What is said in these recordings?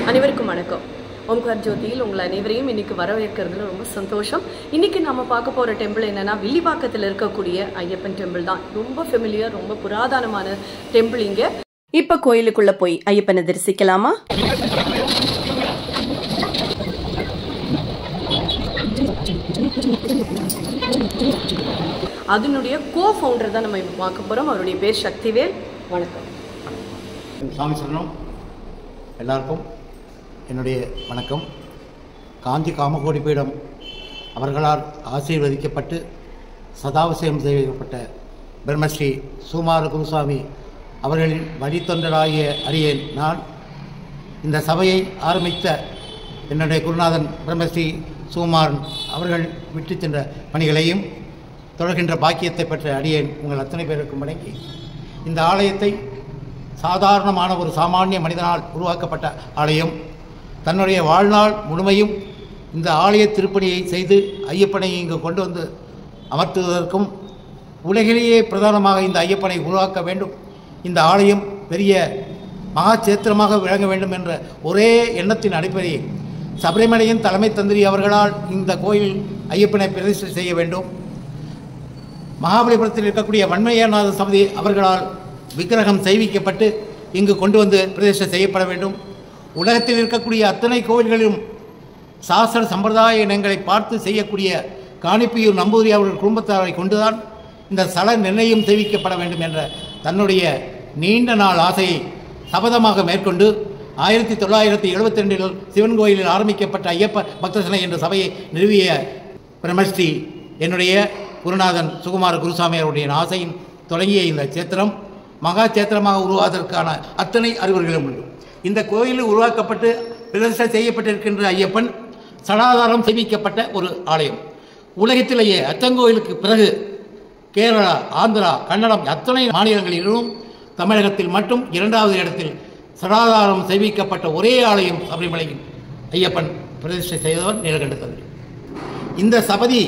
அனைவருக்கும் வணக்கம். ஓம்கார் ஜோதியில் உங்கள் அனைவரையும் இன்னைக்கு வரவேற்கிறதுல ரொம்ப சந்தோஷம். இன்னைக்கு நம்ம பார்க்க போற டெம்பிள் என்னன்னா, வில்லிவாக்கத்தில் இருக்கக்கூடிய ஐயப்பன் டெம்பிள் தான். ரொம்ப ஃபெமிலியர், ரொம்ப புராதனமான டெம்பிள். இங்க இப்ப கோயிலுக்குள்ள போய் ஐயப்பனை தரிசிக்கலாமா? அதனுடைய கோ-ஃபவுண்டர் தான் நம்ம இப்ப பார்க்க போறோம். அவருடைய பேர் சக்திவேல். வணக்கம் சாமி சொல்லணும். எல்லாருக்கும் என்னுடைய வணக்கம். காஞ்சி காமகோடி பீடம் அவர்களால் ஆசீர்வதிக்கப்பட்டு சதாவசியம் செய்யப்பட்ட பிரம்மஸ்ரீ சுகுமார குருசாமி அவர்களின் வழித்தொண்டராகிய அடியேன் நான் இந்த சபையை ஆரம்பித்த என்னுடைய குருநாதன் பிரம்மஸ்ரீ சுகுமாரன் அவர்கள் விட்டு சென்ற பணிகளையும் தொடர்கின்ற பாக்கியத்தை பெற்ற அடியேன் உங்கள் அத்தனை பேருக்கும் வணங்கி, இந்த ஆலயத்தை சாதாரணமான ஒரு சாமானிய மனிதனால் உருவாக்கப்பட்ட ஆலயம் தன்னுடைய வாழ்நாள் முழுமையும் இந்த ஆலய திருப்பணியை செய்து ஐயப்பனை இங்கு கொண்டு வந்து அமர்த்துவதற்கும், உலகிலேயே பிரதானமாக இந்த ஐயப்பனை உருவாக்க வேண்டும், இந்த ஆலயம் பெரிய மகாச்சேத்திரமாக விளங்க வேண்டும் என்ற ஒரே எண்ணத்தின் அடிப்படையில் சபரிமலையின் தலைமை தந்திரி அவர்களால் இந்த கோயில் ஐயப்பனை பிரதிஷ்டை செய்ய வேண்டும். மகாபலிபுரத்தில் இருக்கக்கூடிய வன்மையநாத சபதி அவர்களால் விக்கிரகம் செய்விக்கப்பட்டு இங்கு கொண்டு வந்து பிரதிஷ்டை செய்யப்பட வேண்டும். உலகத்தில் இருக்கக்கூடிய அத்தனை கோவில்களிலும் சாஸ்திர சம்பிரதாய இனங்களை பார்த்து செய்யக்கூடிய காணிப்பியூர் நம்பூதிரி அவர்கள் குடும்பத்தாரை கொண்டுதான் இந்த ஸ்தல நிர்ணயம் செய்விக்கப்பட வேண்டும் என்ற தன்னுடைய நீண்ட நாள் ஆசையை சபதமாக மேற்கொண்டு 1972 சிவன் கோயிலில் ஆரம்பிக்கப்பட்ட ஐயப்ப பக்தசனை என்ற சபையை நிறுவிய பிரம்மஸ்ரீ என்னுடைய குருநாதன் சுகுமார குருசாமி அவருடைய ஆசையின் தொடங்கிய இந்த சேத்திரம் மகா சேத்திரமாக உருவாவதற்கான அத்தனை அறிவுரைகளும் உண்டு. இந்த கோயிலில் உருவாக்கப்பட்டு பிரதிஷ்டை செய்யப்பட்டிருக்கின்ற ஐயப்பன் சடாதாரம் சேமிக்கப்பட்ட ஒரு ஆலயம். உலகத்திலேயே அச்சங்கோயிலுக்கு பிறகு கேரளா, ஆந்திரா, கன்னடம் அத்தனை மாநிலங்களிலும் தமிழகத்தில் மட்டும் 2வது இடத்தில் சடாதாரம் சேமிக்கப்பட்ட ஒரே ஆலயம் சபரிமலையில் ஐயப்பன் பிரதிஷ்டை செய்தவர் நீலகண்ட தந்திரி. இந்த சபதி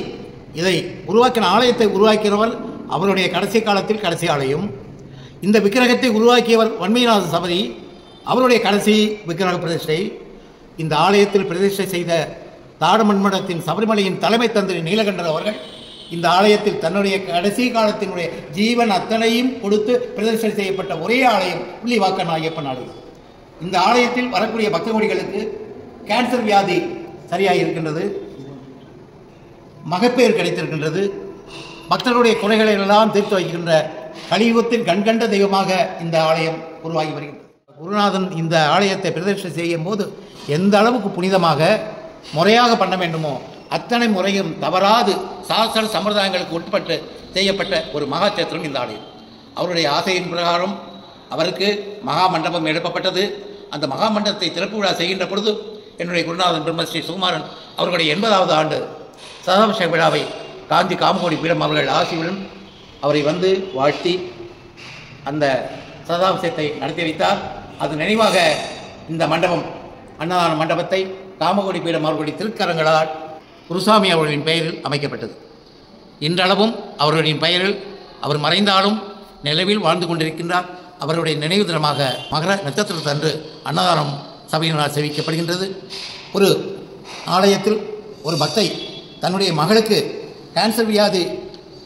இதை உருவாக்கின ஆலயத்தை உருவாக்கினவர் அவருடைய கடைசி காலத்தில் கடைசி ஆலயம். இந்த விக்கிரகத்தை உருவாக்கியவர் வன்மையநாத சபதி, அவருடைய கடைசி விக்கிரக பிரதிஷ்டை. இந்த ஆலயத்தில் பிரதிஷ்டை செய்த தாடமன்மடத்தின் சபரிமலையின் தலைமை தந்திரி நீலகண்டர் அவர்கள் இந்த ஆலயத்தில் தன்னுடைய கடைசி காலத்தினுடைய ஜீவன் அத்தனையும் கொடுத்து பிரதிஷ்டை செய்யப்பட்ட ஒரே ஆலயம் வில்லிவாக்கம் ஐயப்பன் ஆலயம். இந்த ஆலயத்தில் வரக்கூடிய பக்த கோடிகளுக்கு கேன்சர் வியாதி சரியாக இருக்கின்றது, மகப்பேறு கிடைத்திருக்கின்றது, பக்தர்களுடைய குறைகளை எல்லாம் தீர்த்து வைக்கின்ற கலியுகத்தின் கண்கண்ட தெய்வமாக இந்த ஆலயம் உருவாகி வருகின்றது. குருநாதன் இந்த ஆலயத்தை பிரதிஷ்டை செய்யும் போது எந்த அளவுக்கு புனிதமாக முறையாக பண்ண வேண்டுமோ அத்தனை முறையும் தவறாது சாஸ்திர சம்பிரதாயங்களுக்கு உட்பட்டு செய்யப்பட்ட ஒரு மகாச்சேத்திரம் இந்த ஆலயம். அவருடைய ஆசையின் பிரகாரம் அவருக்கு மகா மண்டபம் எழுப்பப்பட்டது. அந்த மகா மண்டபத்தை திறப்பு விழா செய்கின்ற பொழுது என்னுடைய குருநாதன் பிரம்மஸ்ரீ சுகுமாரன் அவர்களுடைய 80வது ஆண்டு சதாபிஷேக விழாவை காஞ்சி காமகோடி பீடம் அவர்கள் ஆசியுடன் அவரை வந்து வாழ்த்தி அந்த சதாபிஷேகத்தை நடத்தி வைத்தார். அது நினைவாக இந்த மண்டபம், அன்னதான மண்டபத்தை காமகோடி பீடம் அவர்களுடைய திருக்கரங்களால் குருசாமி அவர்களின் பெயரில் அமைக்கப்பட்டது. இன்றளவும் அவர்களுடைய பெயரில் அவர் மறைந்தாலும் நிலவில் வாழ்ந்து கொண்டிருக்கின்றார். அவருடைய நினைவு தினமாக மகர நட்சத்திரத்தன்று அன்னதானம் சபையினால் சேவிக்கப்படுகின்றது. ஒரு ஆலயத்தில் ஒரு பக்தை தன்னுடைய மகளுக்கு கேன்சர் வியாதி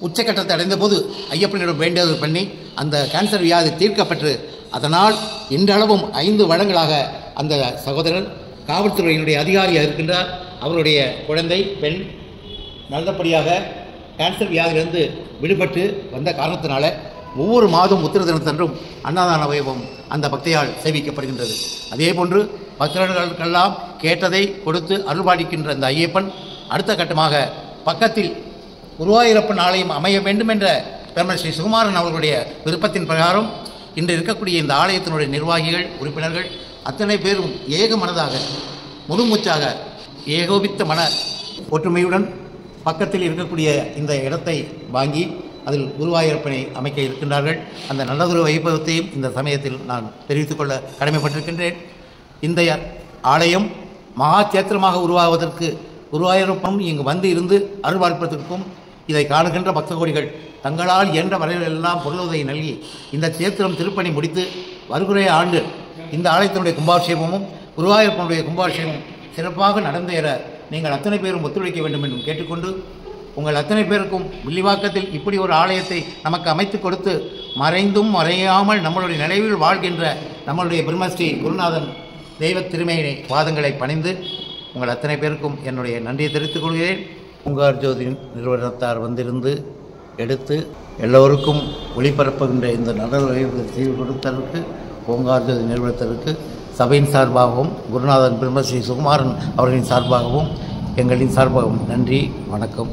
உச்சக்கட்டத்தை அடைந்த போது ஐயப்பனிடம் வேண்டியது பண்ணி அந்த கேன்சர் வியாதி தீர்க்கப்பட்டு அதனால் இன்றளவும் 5 வருடங்களாக அந்த சகோதரர் காவல்துறையினுடைய அதிகாரியாக இருக்கின்றார். அவருடைய குழந்தை பெண் நல்லபடியாக கேன்சர் வியாதியிலிருந்து விடுபட்டு வந்த காரணத்தினால ஒவ்வொரு மாதம் உத்திர தினத்தன்றும் அன்னதான வைபவம் அந்த பக்தையால் சேவிக்கப்படுகின்றது. அதே போன்று பக்தர்களுக்கெல்லாம் கேட்டதை கொடுத்து அருள்பாலிக்கின்ற அந்த ஐயப்பன் அடுத்த கட்டமாக பக்கத்தில் குருவாயூரப்பன் ஆலயம் அமைய வேண்டும் என்ற பிரம்மஸ்ரீ சுகுமாரன் அவர்களுடைய விருப்பத்தின் பிரகாரம் இன்று இருக்கக்கூடிய இந்த ஆலயத்தினுடைய நிர்வாகிகள், உறுப்பினர்கள் அத்தனை பேரும் ஏக மனதாக முழுமூச்சாக ஏகோபித்த மன ஒற்றுமையுடன் பக்கத்தில் இருக்கக்கூடிய இந்த இடத்தை வாங்கி அதில் குருவாயூரப்பனை அமைக்க இருக்கின்றார்கள். அந்த நல்லதொரு வைபவத்தையும் இந்த சமயத்தில் நான் தெரிவித்துக் கொள்ள கடமைப்பட்டிருக்கின்றேன். இந்த ஆலயம் மகாச்சேத்திரமாக உருவாவதற்கு குருவாயூரப்பன் இங்கு வந்து இருந்து அருள்பாலிப்பதற்கும் இதை காணுகின்ற பக்த கோடிகள் தங்களால் இயன்ற வரையிலெல்லாம் பொருளுதவி நல்கி இந்த சேத்திரம் திருப்பணி முடித்து வருகிற ஆண்டு இந்த ஆலயத்தினுடைய கும்பாபிஷேகமும் குருவாயூரப்பனுடைய கும்பாபிஷேகம் சிறப்பாக நடந்தேற நீங்கள் அத்தனை பேரும் ஒத்துழைக்க வேண்டும் என்றும் கேட்டுக்கொண்டு, உங்கள் அத்தனை பேருக்கும் வில்லிவாக்கத்தில் இப்படி ஒரு ஆலயத்தை நமக்கு அமைத்து கொடுத்து மறைந்தும் மறையாமல் நம்மளுடைய நினைவில் வாழ்கின்ற நம்மளுடைய பிரம்மஸ்ரீ குருநாதன் தெய்வ திருமையினை பாதங்களை பணிந்து உங்கள் அத்தனை பேருக்கும் என்னுடைய நன்றியை தெரிவித்துக் கொள்கிறேன். ஓங்கார் ஜோதி நிறுவனத்தார் வந்திருந்து எடுத்து எல்லோருக்கும் ஒளிபரப்புகின்ற இந்த நடவடிக்கை செய்து கொடுத்ததற்கு ஓங்கார் ஜோதி நிறுவனத்திற்கு சபையின் சார்பாகவும் குருநாதன் பிரம்மஸ்ரீ சுகுமாரன் அவர்களின் சார்பாகவும் எங்களின் சார்பாகவும் நன்றி, வணக்கம்.